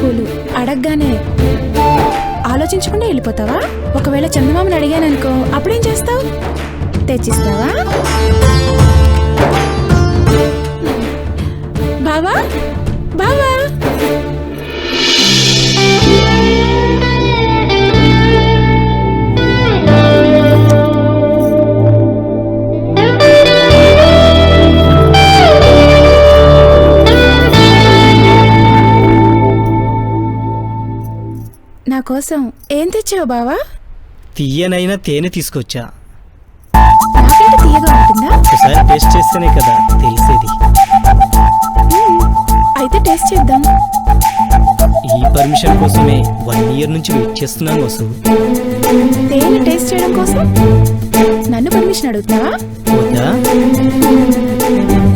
పూలు అడగగానే ఆలోచించకుండా వెళ్ళిపోతావా? ఒకవేళ చందమామని అడిగాననుకో అప్పుడేం చేస్తావు? తెచ్చిస్తావా? బావా బావా నా కోసం ఏం తెచ్చావు బావా? తీయనైనా తేనె తీసుకొచ్చా. నాకంటే తీయగా ఉంటుందా? ఒకసారి టేస్ట్ చేస్తేనే కదా తెలిసేది. అయితే టేస్ట్ చేద్దాం. ఈ పర్మిషన్ కోసమే 1 year నుంచి వెయిట్ చేస్తున్నాను వసు. తేనె టేస్ట్ చేయడం కోసం నన్ను పర్మిషన్ అడుగుతావా? వద్దా?